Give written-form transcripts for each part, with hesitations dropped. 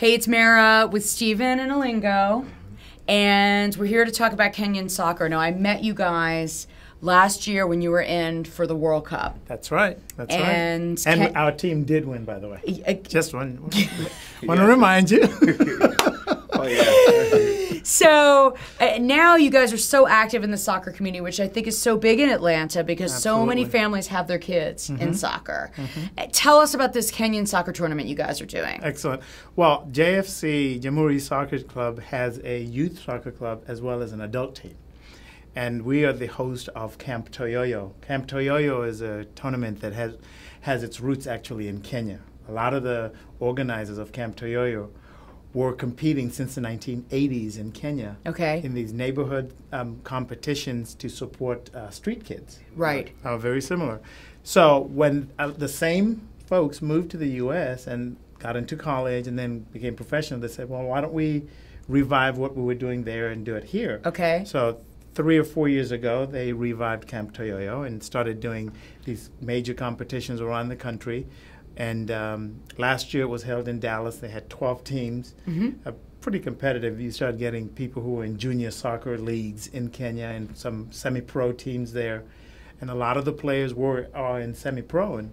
Hey, it's Mara with Steven and Alingo, and we're here to talk about Kenyan soccer. Now, I met you guys last year when you were in for the World Cup. That's right. That's right. And our team did win, by the way. Just want to remind you. Oh, yeah. So now you guys are so active in the soccer community, which I think is so big in Atlanta because so many families have their kids in soccer. Tell us about this Kenyan soccer tournament you guys are doing. Excellent. Well, JFC, Jamhuri Soccer Club, has a youth soccer club as well as an adult team. And we are the host of Camp Toyoyo. Camp Toyoyo is a tournament that has its roots actually in Kenya. A lot of the organizers of Camp Toyoyo were competing since the 1980s in Kenya in these neighborhood competitions to support street kids. Right. Very similar. So when the same folks moved to the U.S. and got into college and then became professional, they said, well, why don't we revive what we were doing there and do it here? Okay. So 3 or 4 years ago, they revived Camp Toyoyo and started doing these major competitions around the country. And last year it was held in Dallas. They had 12 teams, pretty competitive. You started getting people who were in junior soccer leagues in Kenya and some semi-pro teams there. And a lot of the players are in semi-pro. And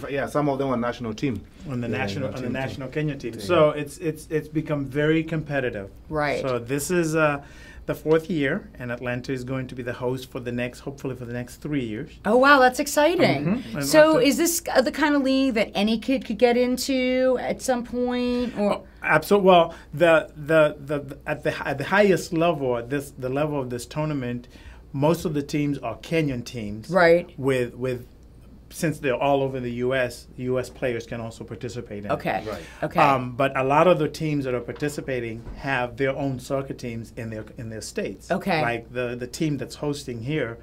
Yeah, some of them are national team. On the national Kenya team. So it's become very competitive. Right. So this is the 4th year, and Atlanta is going to be the host for hopefully for the next 3 years. Oh, wow, that's exciting. So is this the kind of league that any kid could get into at some point? Or Absolutely. Well, at the highest level, the level of this tournament, most of the teams are Kenyan teams. Right. Since they're all over the U.S., U.S. players can also participate in it. Right. But a lot of the teams that are participating have their own soccer teams in their states. Like the team that's hosting here,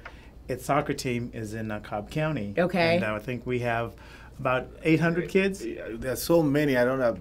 its soccer team is in Cobb County. And I think we have about 800 kids. There's so many. I don't know.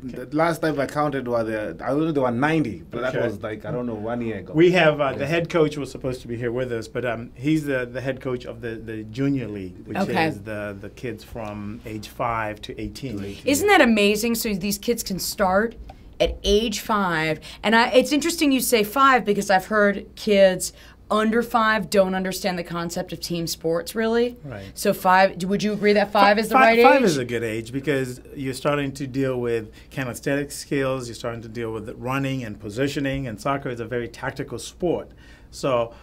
The last time I counted there were 90, but that was like, I don't know, 1 year ago. We have the head coach was supposed to be here with us, but he's the head coach of the junior league, which is the kids from age 5 to 18. Isn't that amazing? So these kids can start at age 5, and it's interesting you say 5 because I've heard kids under 5 don't understand the concept of team sports, really. Right. So 5, would you agree that 5 is the right age? 5 is a good age because you're starting to deal with kinesthetic skills, you're starting to deal with running and positioning, and soccer is a very tactical sport. So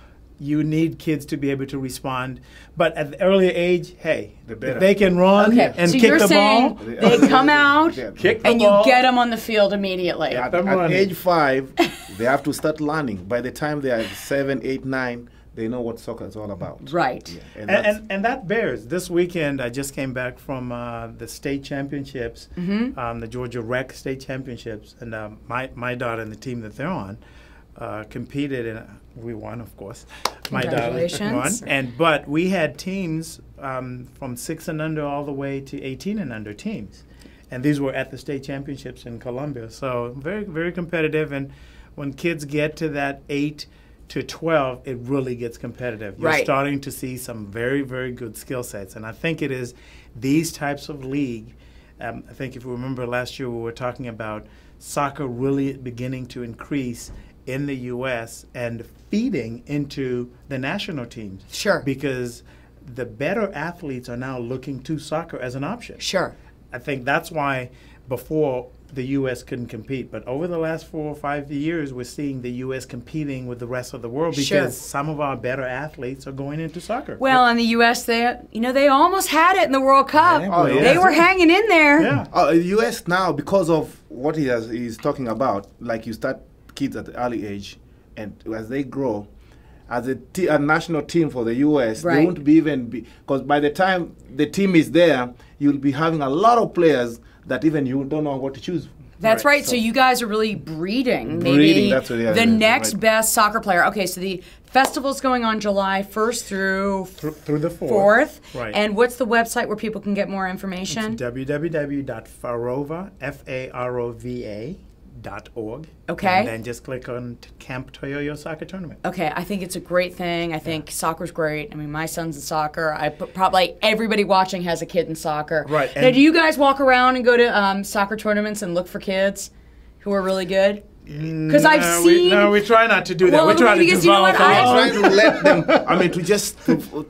you need kids to be able to respond. But at the earlier age, hey, if they can run and so kick the ball. They come out kick the and ball. You get them on the field immediately. At age 5, they have to start learning. By the time they are 7, 8, 9, they know what soccer is all about. Right. Yeah. And that bears. This weekend, I just came back from the state championships, the Georgia Rec state championships, and my daughter and the team that they're on competed, and we won, of course. Congratulations. My daughter won. But we had teams from 6 and under all the way to 18 and under teams. And these were at the state championships in Columbia. So very, very competitive. And when kids get to that 8 to 12, it really gets competitive. You're starting to see some very, very good skill sets. And I think it is these types of league. I think if you remember last year we were talking about soccer really beginning to increase in the U.S. and feeding into the national teams. Sure. Because the better athletes are now looking to soccer as an option. Sure. I think that's why before the U.S. couldn't compete. But over the last 4 or 5 years, we're seeing the U.S. competing with the rest of the world because some of our better athletes are going into soccer. Well, in the U.S., they almost had it in the World Cup. They were hanging in there. Yeah. The U.S. now, because of what he's talking about, like you start kids at the early age, and as they grow, as a national team for the U.S., they won't because by the time the team is there, you'll be having a lot of players that even you don't know what to choose. That's right. So you guys are really breeding maybe the next best soccer player. Okay, so the festival's going on July 1st through the 4th. Right. And what's the website where people can get more information? It's www.farova, FAROVA.org. Okay. And then just click on Camp Toyoyo Soccer Tournament. Okay, I think it's a great thing. I think soccer's great. I mean, my son's in soccer. Probably everybody watching has a kid in soccer. Right. Now, do you guys walk around and go to soccer tournaments and look for kids? who are really good? Because I've seen. We try not to do that. Well, we try to because you know develop what, Trying to let them. I mean,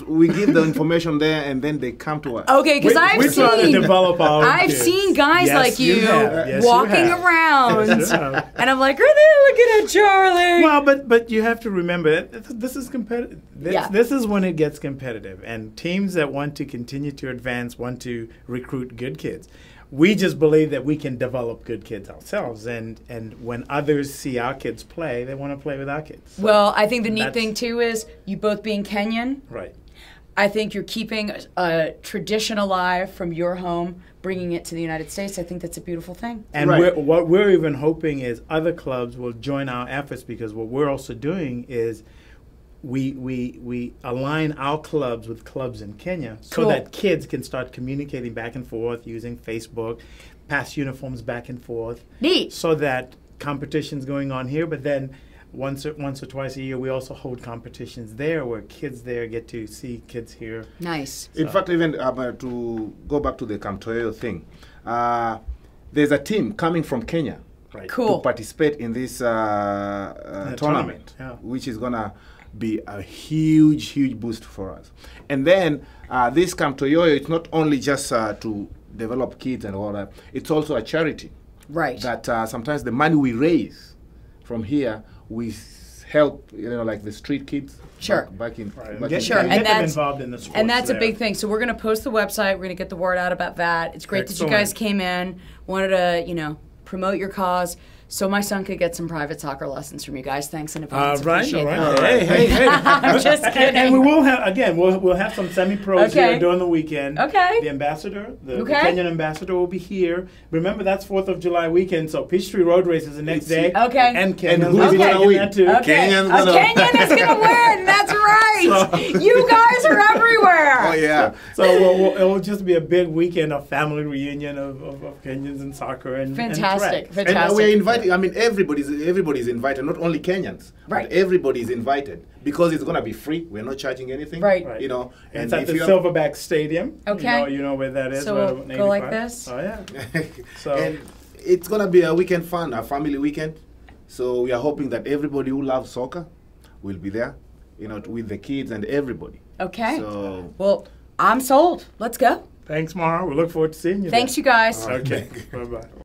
we give the information there, and then they come to us. Okay, because we try to develop our own I've kids. seen guys Yes, like you have. Yes, walking you have. around, Yes, you have. and I'm like, are they looking at Charlie? Well, but you have to remember that this is competitive. Yeah. This is when it gets competitive, and teams that want to continue to advance want to recruit good kids. We just believe that we can develop good kids ourselves, and when others see our kids play, they want to play with our kids. So Well, I think the neat that's- thing too is you both being Kenyan. right. I think you're keeping a tradition alive from your home, bringing it to the United States. I think that's a beautiful thing. And Right. what we're even hoping is other clubs will join our efforts, because what we're also doing is we align our clubs with clubs in Kenya so Cool. that kids can start communicating back and forth using Facebook, pass uniforms back and forth, Neat. so that competition's going on here, but then once or twice a year we also hold competitions there where kids there get to see kids here. Nice. In fact, even to go back to the Kamtoyo thing, there's a team coming from Kenya Right. Cool. to participate in this tournament, yeah. which is gonna be a huge boost for us. And then this Kamtoyo, it's not only just to develop kids and all that, it's also a charity. Right. That sometimes the money we raise from here, we help, like the street kids. Sure. Back in. Right. Back Get, in Sure, get and them that's- involved in the sports And that's a there. big thing. So we're going to post the website. We're going to get the word out about that. It's great that you guys Excellent. came in, wanted to, promote your cause, so my son could get some private soccer lessons from you guys. Thanks in advance. Right, Appreciate all that. right. Hey. I'm just kidding. And we will have, again, we'll have some semi-pros Okay. here during the weekend. Okay. The ambassador, the Okay. Kenyan ambassador will be here. Remember, that's 4th of July weekend, so Peachtree Road Race is the next day. Okay. And Kenyan who's will be gonna taking win? that too. Okay. Kenyan's A gonna- Kenyan is going to win. That's right. So- You guys are everywhere. Oh yeah. So it will just be a big weekend of family reunion of Kenyans in soccer and Fantastic. and track. And Fantastic. we're inviting. I mean, everybody's invited. Not only Kenyans, Right. but everybody's invited because it's gonna be free. We're not charging anything. Right. Right. And It's at if the you have- Silverback Stadium. Okay. You know where that is. So right we'll on go like 85. this? Oh yeah. So and it's gonna be a weekend fun, a family weekend. So we are hoping that everybody who loves soccer will be there, with the kids and everybody. Okay. So Well, I'm sold. Let's go. thanks, Mara. We look forward to seeing you. Thanks, you guys. there. Okay. Bye bye.